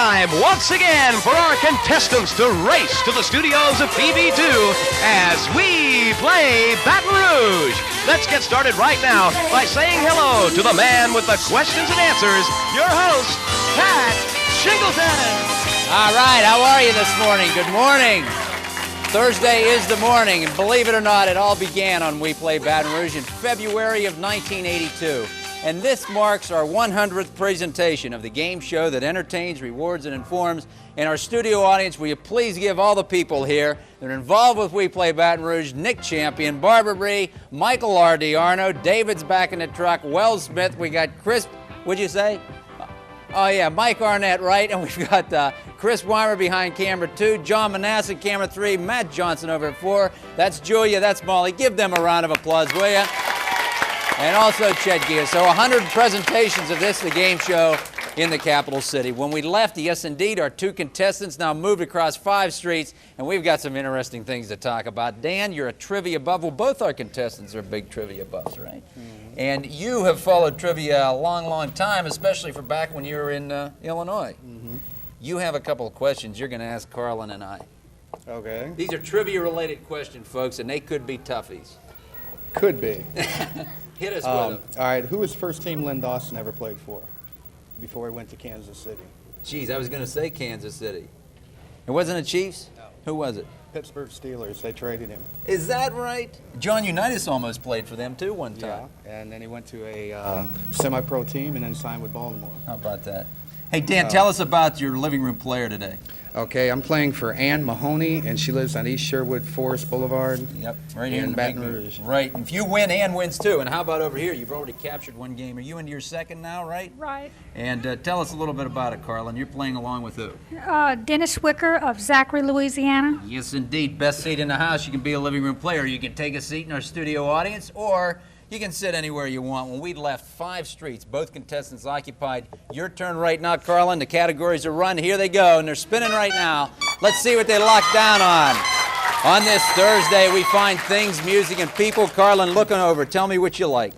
time once again for our contestants to race to the studios of PB2 as we play Baton Rouge. Let's get started right now by saying hello to the man with the questions and answers, your host, Pat Shingleton. All right, how are you this morning? Good morning. Thursday is the morning, and believe it or not, it all began on WePlay Baton Rouge in February of 1982. And this marks our 100th presentation of the game show that entertains, rewards, and informs. And our studio audience, will you please give all the people here that are involved with WePlay Baton Rouge: Nick Champion, Barbara Bree, Michael R. DiArno, David's back in the truck, Wells Smith, we got Chris, what'd you say? Oh yeah, Mike Arnett, right? And we've got Chris Weimer behind camera 2, John Manasseh camera 3, Matt Johnson over at 4. That's Julia, that's Molly. Give them a round of applause, will ya? And also Chet Gia. So 100 presentations of this, the game show in the capital city. When we left, yes indeed, our 2 contestants now moved across 5 streets, and we've got some interesting things to talk about. Dan, you're a trivia buff. Well, both our contestants are big trivia buffs, right? Mm-hmm. And you have followed trivia a long, long time, especially for back when you were in Illinois. Mm-hmm. You have a couple of questions you're going to ask Carlin and I. Okay. These are trivia-related questions, folks, and they could be toughies. Could be. Hit us with them. All right, who was first team Len Dawson ever played for before he went to Kansas City? Geez, I was going to say Kansas City. It wasn't the Chiefs? No. Who was it? Pittsburgh Steelers. They traded him. Is that right? John Unitas almost played for them, too, one time. Yeah, and then he went to a semi-pro team and then signed with Baltimore. How about that? Hey, Dan, tell us about your living room player today. Okay, I'm playing for Ann Mahoney, and she lives on East Sherwood Forest Boulevard. Yep, right here in Baton Rouge. Right, and if you win, Ann wins too. And how about over here? You've already captured one game. Are you into your second now, right? Right. And tell us a little bit about it, Carlin. You're playing along with who? Dennis Wicker of Zachary, Louisiana. Yes, indeed. Best seat in the house. You can be a living room player. You can take a seat in our studio audience, or you can sit anywhere you want. When we left 5 streets, both contestants occupied. Your turn right now, Carlin. The categories are run. Here they go, and they're spinning right now. Let's see what they lock down on. On this Thursday, we find things, music, and people. Carlin, looking over. Tell me what you like.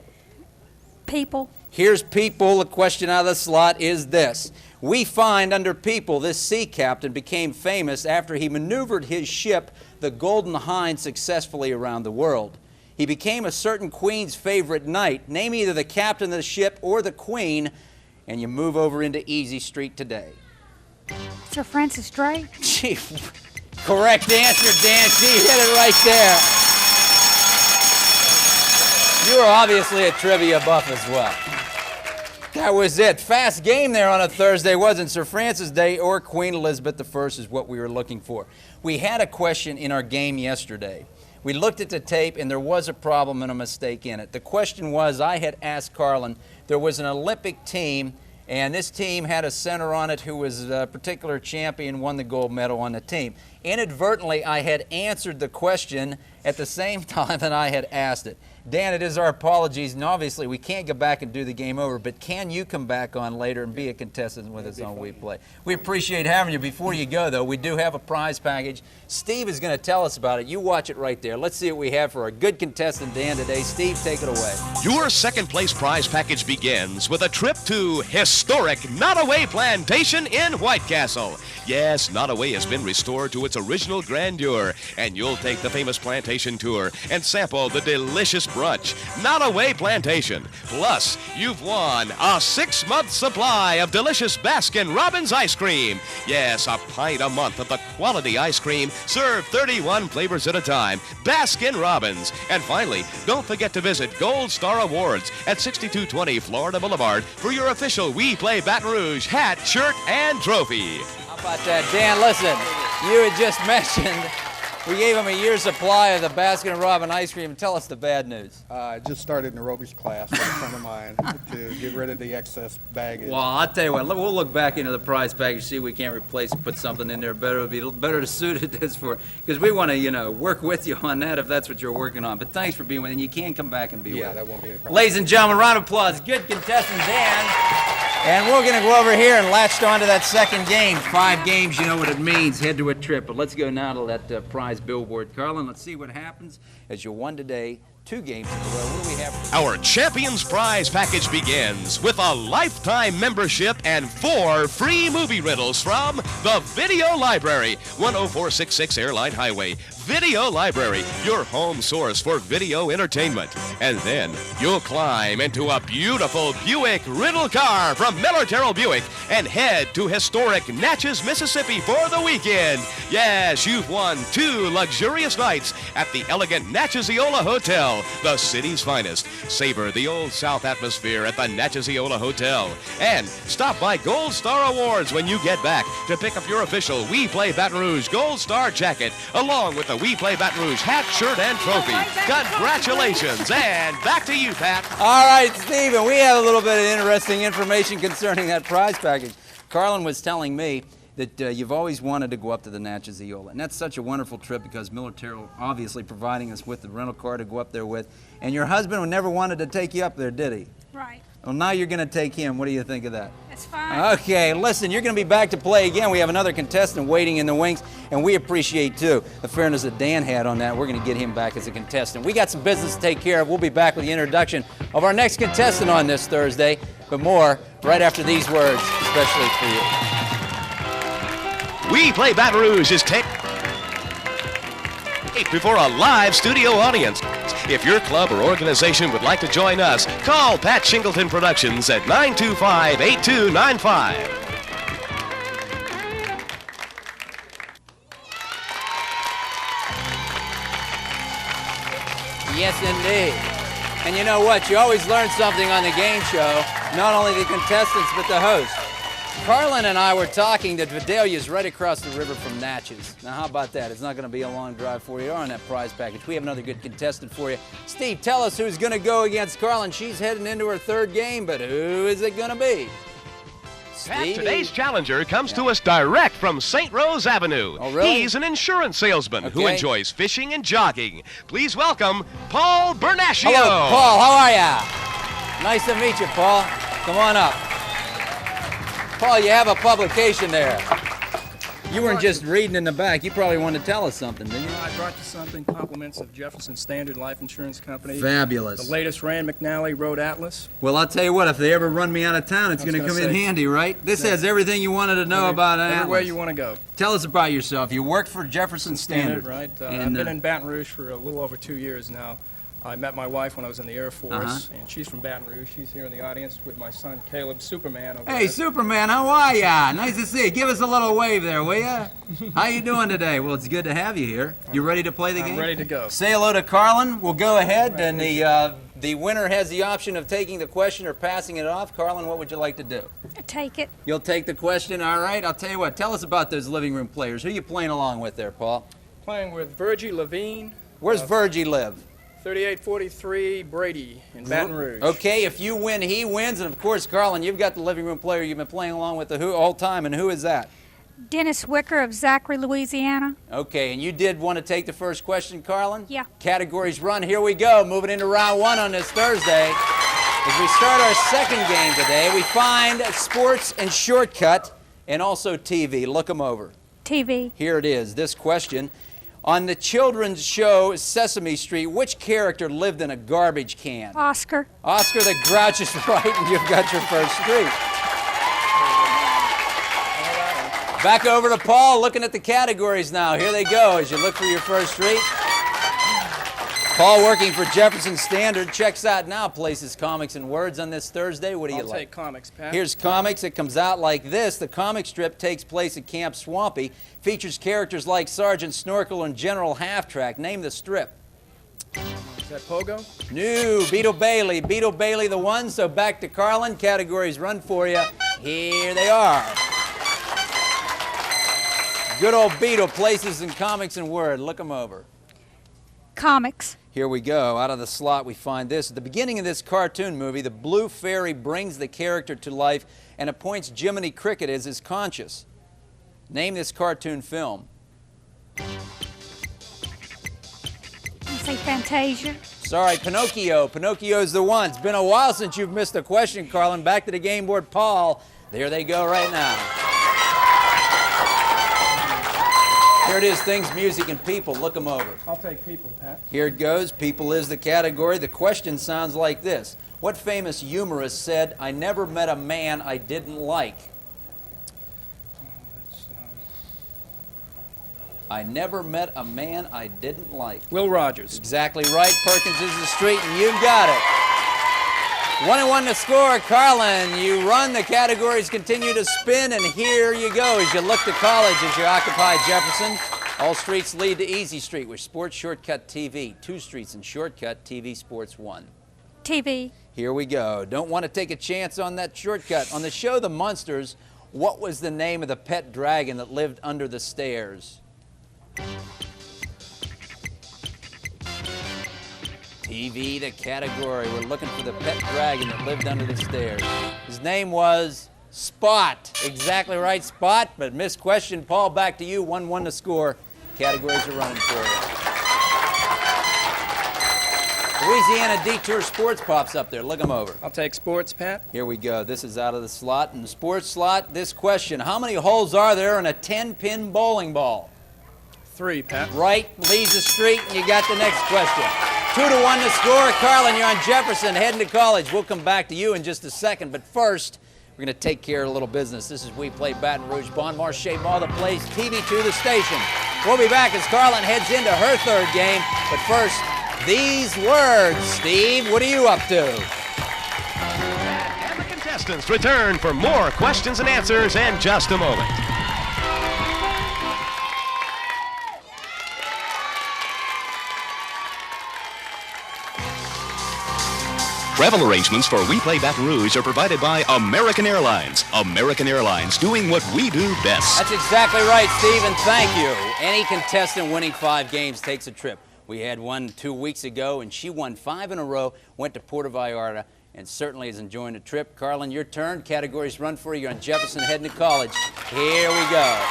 People. Here's people. The question out of the slot is this. We find under people, this sea captain became famous after he maneuvered his ship, the Golden Hind, successfully around the world. He became a certain queen's favorite knight. Name either the captain of the ship or the queen, and you move over into Easy Street today. Sir Francis Drake. Gee, correct answer, Dan. She hit it right there. You are obviously a trivia buff as well. That was it. Fast game there on a Thursday, wasn't Sir Francis Day or Queen Elizabeth I is what we were looking for. We had a question in our game yesterday. We looked at the tape, and there was a problem and a mistake in it. The question was, I had asked Carlin, there was an Olympic team, and this team had a center on it who was a particular champion, won the gold medal on the team. Inadvertently, I had answered the question at the same time that I had asked it. Dan, it is our apologies, and obviously we can't go back and do the game over, but can you come back on later and be a contestant with us on WePlay? We appreciate having you. Before you go, though, we do have a prize package. Steve is going to tell us about it. You watch it right there. Let's see what we have for our good contestant, Dan, today. Steve, take it away. Your second place prize package begins with a trip to historic Nottoway Plantation in White Castle. Yes, Nottoway has been restored to its original grandeur, and you'll take the famous plantation tour and sample the delicious brunch. Nottoway Plantation. Plus, you've won a 6-month supply of delicious Baskin-Robbins ice cream. Yes, a pint a month of the quality ice cream served 31 flavors at a time. Baskin-Robbins. And finally, don't forget to visit Gold Star Awards at 6220 Florida Boulevard for your official WePlay Baton Rouge hat, shirt, and trophy. How about that, Dan? Listen, you had just mentioned we gave him a year's supply of the Baskin-Robbins ice cream. Tell us the bad news. I just started an aerobics class with a friend of mine to get rid of the excess baggage. Well, I'll tell you what, we'll look back into the prize package, see if we can't replace and put something in there better. It would be better suited this for, because we want to, work with you on that if that's what you're working on. But thanks for being with us, and you can come back and be with us. Yeah, that won't be a problem. Ladies and gentlemen, round of applause. Good contestant, Dan. And we're going to go over here and latched on to that second game. 5 games, you know what it means. Head to a trip. But let's go now to that prize billboard. Carlin, let's see what happens as you won today. 2 games in a row. What do we have? Our Champions Prize package begins with a lifetime membership and 4 free movie rentals from the Video Library, 10466 Airline Highway. Video Library, your home source for video entertainment. And then you'll climb into a beautiful Buick rental car from Miller Terrell Buick and head to historic Natchez, Mississippi for the weekend. Yes, you've won 2 luxurious nights at the elegant Natchesiola Hotel, the city's finest. Savor the Old South atmosphere at the Natchesiola Hotel. And stop by Gold Star Awards when you get back to pick up your official WePlay Baton Rouge Gold Star jacket, along with the WePlay Baton Rouge hat, shirt, and trophy. Congratulations, and back to you, Pat. All right, Stephen, we have a little bit of interesting information concerning that prize package. Carlin was telling me that you've always wanted to go up to the Natchesiola, and that's such a wonderful trip because Miller Terrell obviously providing us with the rental car to go up there with, and your husband never wanted to take you up there, did he? Right. Well, now you're going to take him. What do you think of that? That's fine. Okay, listen, you're going to be back to play again. We have another contestant waiting in the wings, and we appreciate, too, the fairness that Dan had on that. We're going to get him back as a contestant. We got some business to take care of. We'll be back with the introduction of our next contestant on this Thursday, but more right after these words, especially for you. WePlay Baton Rouge is taped before a live studio audience. If your club or organization would like to join us, call Pat Shingleton Productions at 925-8295. Yes, indeed. And you know what? You always learn something on the game show, not only the contestants, but the host. Carlin and I were talking that Vidalia is right across the river from Natchez. Now, how about that? It's not going to be a long drive for you on that prize package. We have another good contestant for you. Steve, tell us who's going to go against Carlin. She's heading into her 3rd game, but who is it going to be? Pat, today's challenger comes to us direct from St. Rose Avenue. Oh, really? He's an insurance salesman who Okay. enjoys fishing and jogging. Please welcome Paul Bernaccio. Hello, Paul. How are ya? Nice to meet you, Paul. Come on up. Paul, you have a publication there. You weren't just reading in the back. You probably wanted to tell us something, didn't you? I brought you something, compliments of Jefferson Standard Life Insurance Company. Fabulous. The latest Rand McNally Road Atlas. Well, I'll tell you what, if they ever run me out of town, it's going to come in handy, right? This has everything you wanted to know about an Everywhere atlas. you want to go. Tell us about yourself. You worked for Jefferson Standard. Right. I've And, been in Baton Rouge for a little over 2 years now. I met my wife when I was in the Air Force, and she's from Baton Rouge. She's here in the audience with my son, Caleb, Superman. Over Hey, there. Superman, how are ya? Nice to see you. Give us a little wave there, will ya? How you doing today? Well, it's good to have you here. You ready to play the game? I'm ready to go. Say hello to Carlin. We'll go ahead, and the winner has the option of taking the question or passing it off. Carlin, what would you like to do? Take it. You'll take the question, all right? I'll tell you what. Tell us about those living room players. Who you playing along with there, Paul? Playing with Virgie Levine. Where's Virgie live? 3843 Brady in Baton Rouge. Okay, if you win, he wins. And, of course, Carlin, you've got the living room player you've been playing along with the whole time. And who is that? Dennis Wicker of Zachary, Louisiana. Okay, and you did want to take the first question, Carlin? Yeah. Categories run. Here we go. Moving into round 1 on this Thursday. As we start our second game today, we find sports and shortcut and also TV. Look them over. TV. Here it is. This question. On the children's show Sesame Street, which character lived in a garbage can? Oscar. Oscar the Grouch is right, and you've got your first street. Back over to Paul, looking at the categories now. Here they go as you look for your first street. Paul, working for Jefferson Standard, checks out now, places comics and words on this Thursday. What do you I'll like? take comics, Pat. Here's comics. It comes out like this. The comic strip takes place at Camp Swampy, features characters like Sergeant Snorkel and General Half-Track. Name the strip. Is that Pogo? No, Beetle Bailey. Beetle Bailey the one. So back to Carlin. Categories run for you. Here they are. Good old Beetle, places and comics and word. Look them over. Comics. Here we go. Out of the slot, we find this. At the beginning of this cartoon movie, the Blue Fairy brings the character to life and appoints Jiminy Cricket as his conscience. Name this cartoon film. I say Fantasia. Sorry, Pinocchio. Pinocchio's the one. It's been a while since you've missed a question, Carlin. Back to the game board, Paul. There they go right now. Here it is, things, music, and people. Look them over. I'll take people, Pat. Here it goes. People is the category. The question sounds like this. What famous humorist said, "I never met a man I didn't like"? I never met a man I didn't like. Will Rogers. Exactly right. Perkins is the street, and you've got it. 1-1 to score. Carlin, you run. The categories continue to spin, and here you go as you look to college as you occupy Jefferson. All streets lead to Easy Street with Sports Shortcut TV. 2 streets in Shortcut TV Sports 1. TV. Here we go. Don't want to take a chance on that shortcut. On the show The Munsters, what was the name of the pet dragon that lived under the stairs? TV, the category. We're looking for the pet dragon that lived under the stairs. His name was Spot. Exactly right, Spot, but missed question. Paul, back to you. 1-1 to score. Categories are running for you. Louisiana Detour Sports pops up there. Look them over. I'll take sports, Pat. Here we go. This is out of the slot. In the sports slot, this question. How many holes are there in a 10-pin bowling ball? 3, Pat. Right leads the street, and you got the next question. 2-1 to score. Carlin, you're on Jefferson, heading to college. We'll come back to you in just a second, but first, we're going to take care of a little business. This is WePlay Baton Rouge, Bon Marché Mall, the place, TV to the station. We'll be back as Carlin heads into her third game, but first, these words. Steve, what are you up to? And the contestants return for more questions and answers in just a moment. Travel arrangements for WePlay Baton Rouge are provided by American Airlines. American Airlines, doing what we do best. That's exactly right, Steve, and thank you. Any contestant winning 5 games takes a trip. We had one 2 weeks ago, and she won 5 in a row, went to Puerto Vallarta, and certainly is enjoying the trip. Carlin, your turn. Categories run for you. You're on Jefferson, heading to college. Here we go.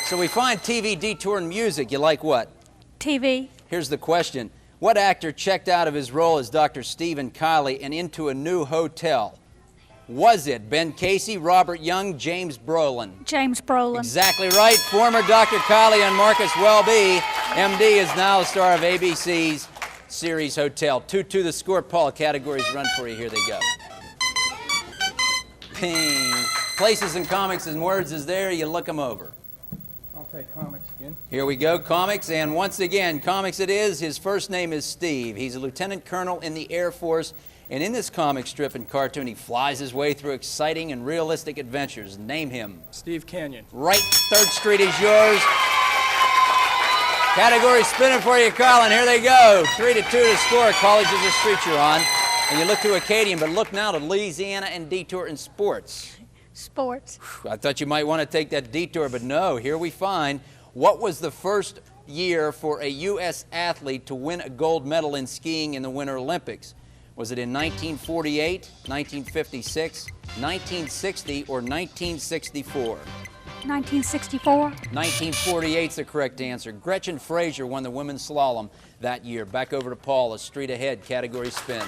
So we find TV, detour, and music. You like what? TV. Here's the question. What actor checked out of his role as Dr. Stephen Kiley and into a new hotel? Was it Ben Casey, Robert Young, James Brolin? James Brolin. Exactly right. Former Dr. Kiley and Marcus Welby, MD, is now the star of ABC's series Hotel. 2-2 the score. Paul, categories run for you. Here they go. Ping. Places and comics and words is there. You look them over. I'll take comics again. Here we go, comics, and once again, comics it is. His first name is Steve. He's a lieutenant colonel in the Air Force, and in this comic strip and cartoon, he flies his way through exciting and realistic adventures. Name him. Steve Canyon. Right, 3rd Street is yours. Category spinning for you, Carlin. Here they go. 3-2 to score. College is the street you're on. And you look to Acadian, but look now to Louisiana and Detour in sports. Sports. I thought you might want to take that detour, but no. Here we find, what was the first year for a U.S. athlete to win a gold medal in skiing in the Winter Olympics? Was it in 1948, 1956, 1960, or 1964? 1964. 1948 is the correct answer. Gretchen Frazier won the women's slalom that year. Back over to Paul, a street ahead, category spin.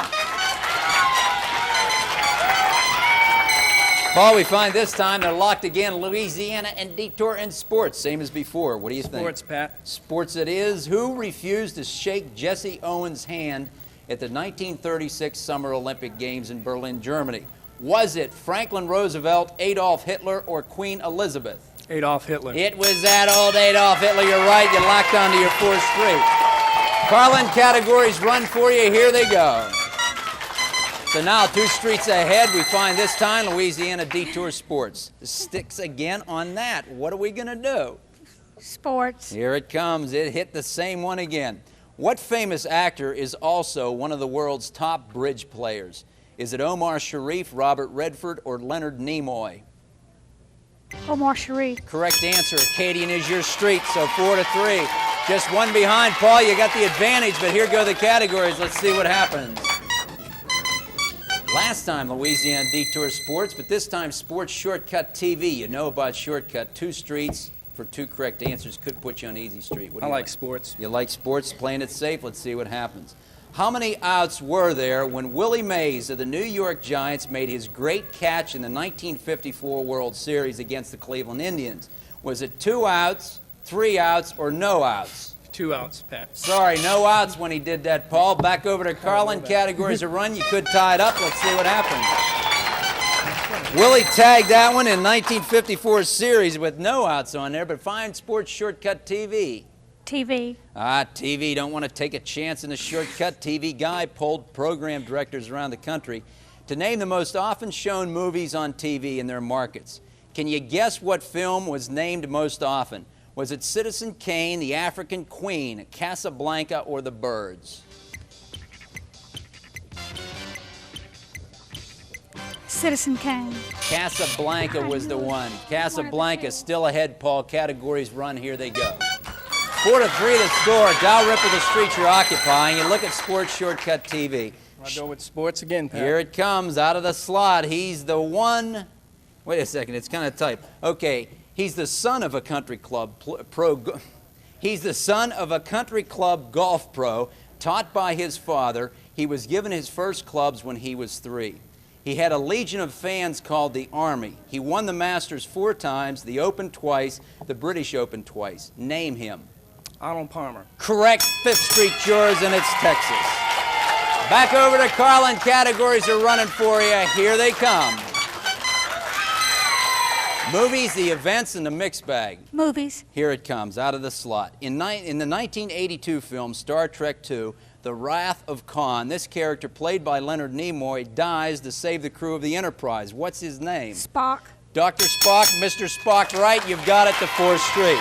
Paul, we find this time they're locked again, Louisiana and Detour and sports, same as before. What do you think? Sports, Pat. Sports it is. Who refused to shake Jesse Owens' hand at the 1936 Summer Olympic Games in Berlin, Germany? Was it Franklin Roosevelt, Adolf Hitler, or Queen Elizabeth? Adolf Hitler. It was that old Adolf Hitler. You're right. You locked onto your 4th street. Carlin, categories run for you. Here they go. So now 2 streets ahead. We find this time Louisiana Detour Sports. The sticks again on that. What are we going to do? Sports. Here it comes. It hit the same one again. What famous actor is also one of the world's top bridge players? Is it Omar Sharif, Robert Redford, or Leonard Nimoy? Omar Sharif. Correct answer. Acadian is your street, so 4-3. Just one behind, Paul. You got the advantage, but here go the categories. Let's see what happens. Last time, Louisiana Detour Sports, but this time Sports Shortcut TV. You know about Shortcut. 2 streets, for 2 correct answers could put you on easy street. What do I you like sports. You like sports, playing it safe. Let's see what happens. How many outs were there when Willie Mays of the New York Giants made his great catch in the 1954 World Series against the Cleveland Indians? Was it 2 outs, 3 outs, or no outs? 2 outs, Pat. Sorry, no outs when he did that, Paul. Back over to Carlin. Categories are run. You could tie it up. Let's see what happens. Willie tagged that one in 1954 series with no outs on there, but fine sports shortcut TV. TV. TV, don't want to take a chance in the shortcut. TV Guy polled program directors around the country to name the most often shown movies on TV in their markets. Can you guess what film was named most often? Was it Citizen Kane, The African Queen, Casablanca, or The Birds? Citizen Kane. Casablanca was the one. Casablanca still ahead, Paul. Categories run. Here they go. 4-3 the score. Dalrymple, the street you're occupying. You look at Sports Shortcut TV. I'll go with sports again, Pat. Here it comes out of the slot. He's the one. Wait a second. It's kind of tight. Okay. He's the son of a country club He's the son of a country club golf pro, taught by his father. He was given his first clubs when he was 3. He had a legion of fans called the Army. He won the Masters 4 times, the Open twice, the British Open twice. Name him. Arnold Palmer. Correct. 5th Street yours, and it's Texas. Back over to Carlin. Categories are running for you. Here they come. Movies, the events, and the mixed bag. Movies. Here it comes, out of the slot. In the 1982 film Star Trek II, The Wrath of Khan, this character, played by Leonard Nimoy, dies to save the crew of the Enterprise. What's his name? Spock. Dr. Spock, Mr. Spock, right? You've got it to 4th Street.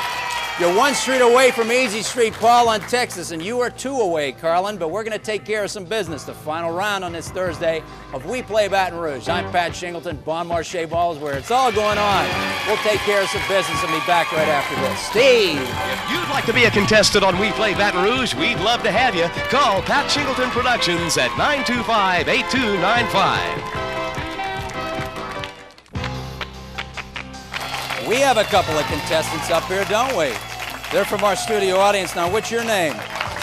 You're 1 street away from Easy Street, Paul, on Texas, and you are 2 away, Carlin, but we're going to take care of some business. The final round on this Thursday of WePlay Baton Rouge. I'm Pat Shingleton. Bon Marché Ball is where it's all going on. We'll take care of some business and be back right after this. Steve! If you'd like to be a contestant on WePlay Baton Rouge, we'd love to have you. Call Pat Shingleton Productions at 925-8295. We have a couple of contestants up here, don't we? They're from our studio audience. Now, what's your name?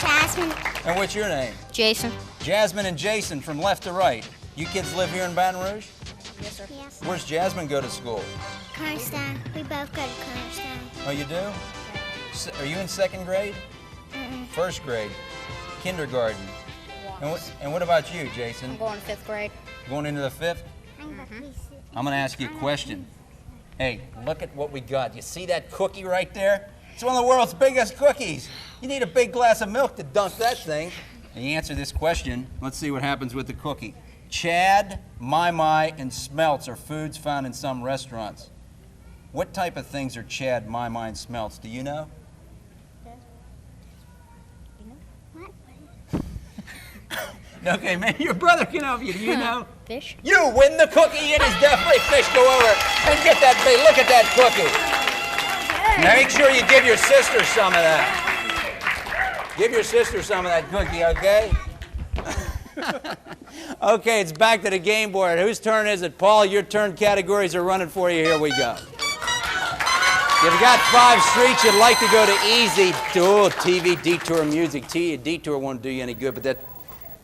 Jasmine. And what's your name? Jason. Jasmine and Jason, from left to right. You kids live here in Baton Rouge? Yes, sir. Yes. Where's Jasmine go to school? Cornerstone. We both go to Cornerstone. Oh, you do? Are you in 2nd grade? 1st grade? Kindergarten? And what about you, Jason? I'm going to 5th grade. Going into the 5th? I'm going to ask you a question. Hey, look at what we got. You see that cookie right there? It's one of the world's biggest cookies. You need a big glass of milk to dunk that thing. And you answer this question. Let's see what happens with the cookie. Chad, mai-mai, and smelts are foods found in some restaurants. What type of things are Chad, mai-mai, and smelts? Do you know? Okay, maybe your brother can help you. Do you know? Fish. You win the cookie. It is definitely fish. Go over and get that big. Look at that cookie. Now make sure you give your sister some of that. Give your sister some of that cookie, okay? Okay, it's back to the game board. Whose turn is it? Paul, your turn. Categories are running for you. Here we go. You've got 5 streets. You'd like to go to easy. Oh, TV, detour, music. Detour won't do you any good, but that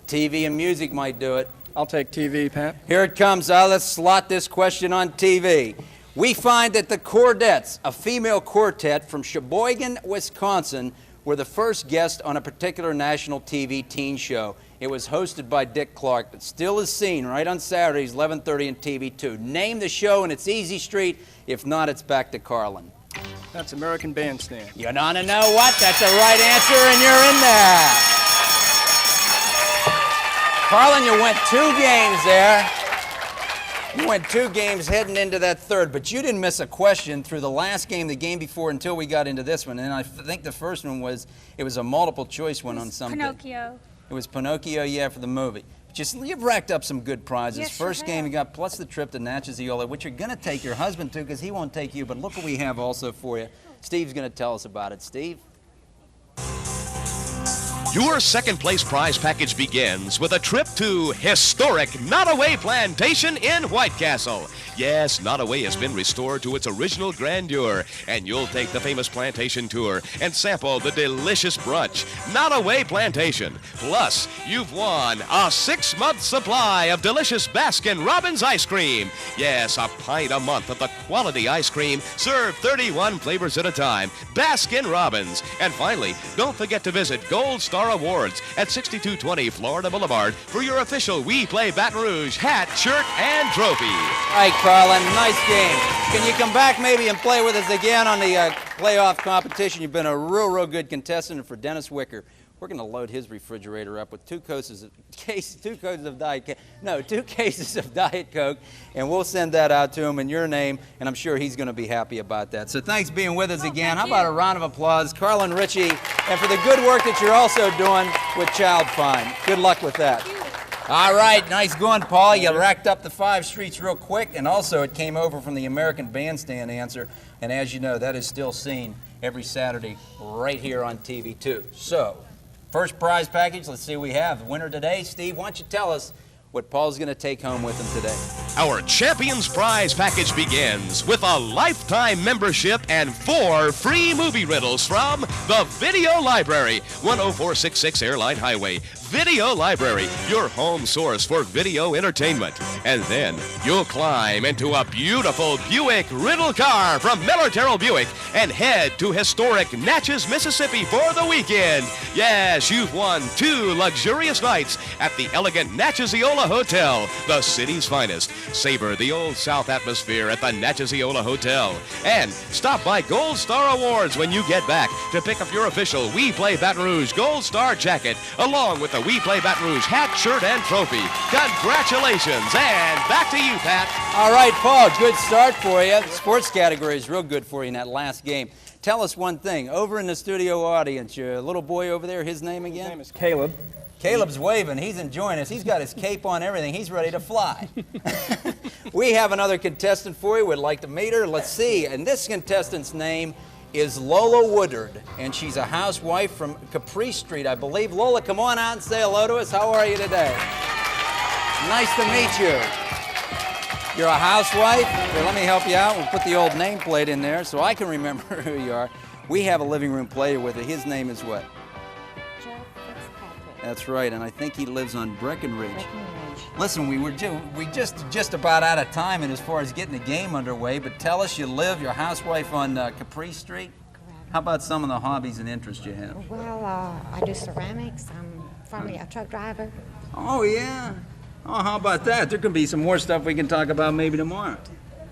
TV and music might do it. I'll take TV, Pat. Here it comes. Let's slot this question on TV. We find that the Chordettes, a female quartet from Sheboygan, Wisconsin, were the first guest on a particular national TV teen show. It was hosted by Dick Clark, but still is seen right on Saturdays, 11:30 on TV2. Name the show, and it's Easy Street. If not, it's back to Carlin. That's American Bandstand. You want to know what? That's a right answer, and you're in there. Carlin, you went 2 games there. You went 2 games heading into that 3rd, but you didn't miss a question through the last game, the game before, until we got into this one. And I think the first one was a multiple choice one on something. Pinocchio. It was Pinocchio, yeah, for the movie. But you've racked up some good prizes. Yes, First sure game have. you got, plus the trip to Natchez, Eola, which you're going to take your husband to because he won't take you. But look what we have also for you. Steve's going to tell us about it. Steve? Your 2nd place prize package begins with a trip to historic Nottoway Plantation in White Castle. Yes, Nottoway has been restored to its original grandeur, and you'll take the famous plantation tour and sample the delicious brunch, Nottoway Plantation. Plus, you've won a 6-month supply of delicious Baskin-Robbins ice cream. Yes, a pint a month of the quality ice cream, served 31 flavors at a time. Baskin-Robbins. And finally, don't forget to visit Gold Star Awards at 6220 Florida Boulevard for your official WePlay Baton Rouge hat, shirt, and trophy. All right, Carlin, nice game. Can you come back maybe and play with us again on the playoff competition? You've been a real good contestant. And for Dennis Wicker, we're going to load his refrigerator up with two cases of Diet Coke, and we'll send that out to him in your name, and I'm sure he's going to be happy about that. So thanks for being with us again. How about a round of applause, Carlin Ritchie, and for the good work that you're also doing with Child Fine. Good luck with that. All right, nice going, Paul. You racked up the 5 streets real quick, and also it came over from the American Bandstand answer, and as you know, that is still seen every Saturday right here on TV, too. So, first prize package, let's see what we have. The winner today, Steve, why don't you tell us what Paul's going to take home with him today? Our Champions Prize package begins with a lifetime membership and 4 free movie riddles from the Video Library, 10466 Airline Highway. Video Library, your home source for video entertainment. And then you'll climb into a beautiful Buick Riddle car from Miller Terrell Buick and head to historic Natchez, Mississippi for the weekend. Yes, you've won 2 luxurious nights at the elegant Natchesiola Hotel, the city's finest. Savor the Old South atmosphere at the Natchesiola Hotel. And stop by Gold Star Awards when you get back to pick up your official WePlay Baton Rouge Gold Star jacket, along with the WePlay Baton Rouge hat, shirt, and trophy. Congratulations, and back to you, Pat. All right, Paul, good start for you. The sports category is real good for you in that last game. Tell us one thing. Over in the studio audience, your little boy over there, his name again? His name is Caleb. Caleb's waving. He's enjoying us. He's got his cape on, everything. He's ready to fly. We have another contestant for you. We'd like to meet her. Let's see. And this contestant's name is Lola Woodard, and she's a housewife from Capri Street, I believe. Lola, come on out and say hello to us. How are you today? Nice to meet you. You're a housewife? Here, let me help you out. We'll put the old nameplate in there so I can remember who you are. We have a living room player with it. His name is what? That's right, and I think he lives on Breckenridge. Listen, we just about out of time and as far as getting the game underway, but tell us you're a housewife on Capri Street? Correct. How about some of the hobbies and interests you have? Well, I do ceramics. I'm formerly a truck driver. Oh, yeah. Oh, how about that? There could be some more stuff we can talk about maybe tomorrow.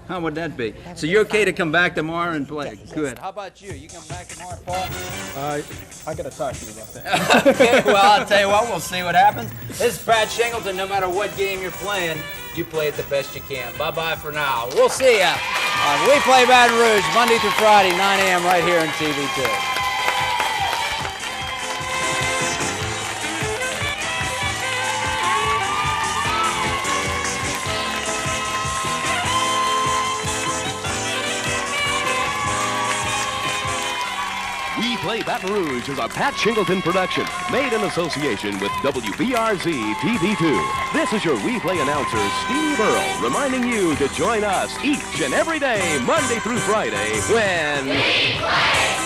How would that be? So you're okay to come back tomorrow and play? Yes. Good. How about you? You come back tomorrow, Paul? I got to talk to you about that. Okay, well, I'll tell you what, we'll see what happens. This is Pat Shingleton. No matter what game you're playing, you play it the best you can. Bye-bye for now. We'll see ya on WePlay Baton Rouge, Monday through Friday, 9 a.m. right here on TV2. WePlay Baton Rouge is a Pat Shingleton production, made in association with WBRZ TV2. This is your WePlay announcer, Steve Earle, reminding you to join us each and every day, Monday through Friday, when... WePlay!